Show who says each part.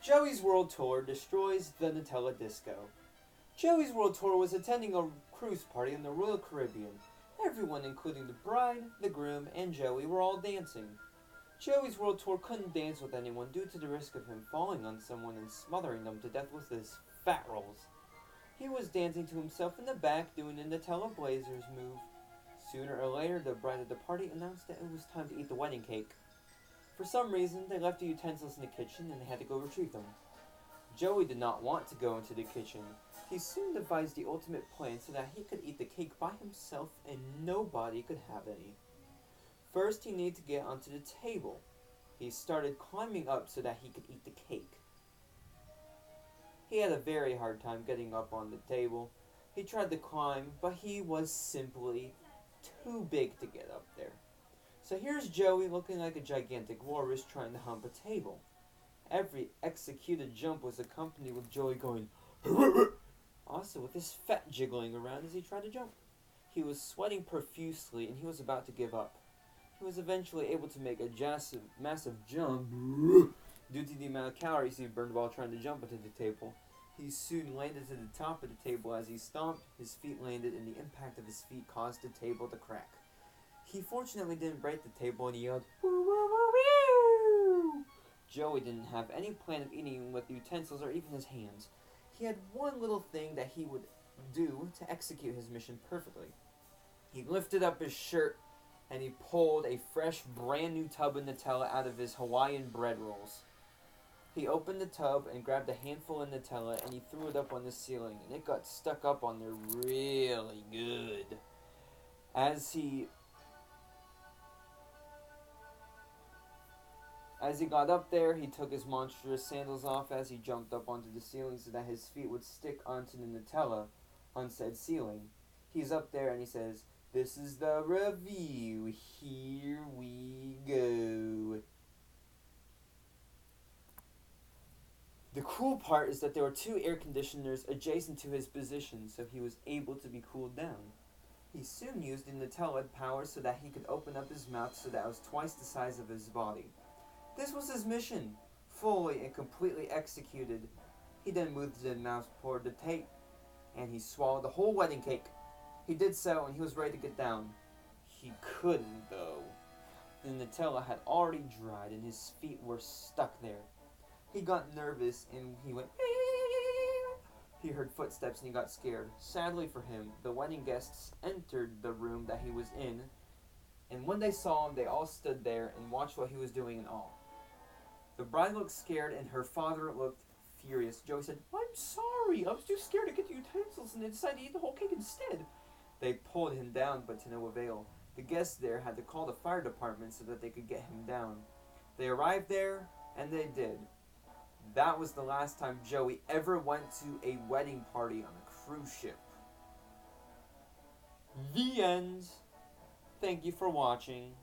Speaker 1: Joey's World Tour destroys the Nutella disco. Joey's World Tour was attending a cruise party in the Royal Caribbean. Everyone, including the bride, the groom, and Joey, were all dancing. Joey's World Tour couldn't dance with anyone due to the risk of him falling on someone and smothering them to death with his fat rolls. He was dancing to himself in the back doing the Nutella Blazers move. Sooner or later, the bride of the party announced that it was time to eat the wedding cake. For some reason, they left the utensils in the kitchen and they had to go retrieve them. Joey did not want to go into the kitchen. He soon devised the ultimate plan so that he could eat the cake by himself and nobody could have any. First, he needed to get onto the table. He started climbing up so that he could eat the cake. He had a very hard time getting up on the table. He tried to climb, but he was simply too big to get up there. So here's Joey looking like a gigantic walrus trying to hump a table. Every executed jump was accompanied with Joey going also with his fat jiggling around as he tried to jump. He was sweating profusely and he was about to give up. He was eventually able to make a massive jump due to the amount of calories he burned while trying to jump onto the table. He soon landed to the top of the table. As he stomped, his feet landed and the impact of his feet caused the table to crack. He fortunately didn't break the table and he yelled, "Woo, woo, woo, woo!" Joey didn't have any plan of eating with utensils or even his hands. He had one little thing that he would do to execute his mission perfectly. He lifted up his shirt and he pulled a fresh, brand new tub of Nutella out of his Hawaiian bread rolls. He opened the tub and grabbed a handful of Nutella and he threw it up on the ceiling and it got stuck up on there really good. As he got up there, he took his monstrous sandals off as he jumped up onto the ceiling so that his feet would stick onto the Nutella on said ceiling. He's up there and he says, "This is the review. Here we go." The cool part is that there were 2 air conditioners adjacent to his position, so he was able to be cooled down. He soon used the Nutella power so that he could open up his mouth so that it was twice the size of his body. This was his mission, fully and completely executed. He then moved to the mouse toward the tape, and he swallowed the whole wedding cake. He did so, and he was ready to get down. He couldn't, though. The Nutella had already dried, and his feet were stuck there. He got nervous, and he went... He heard footsteps, and he got scared. Sadly for him, the wedding guests entered the room that he was in, and when they saw him, they all stood there and watched what he was doing in awe. The bride looked scared, and her father looked furious. Joey said, "I'm sorry, I was too scared to get the utensils, and I decided to eat the whole cake instead." They pulled him down, but to no avail. The guests there had to call the fire department so that they could get him down. They arrived there, and they did. That was the last time Joey ever went to a wedding party on a cruise ship. The end. Thank you for watching.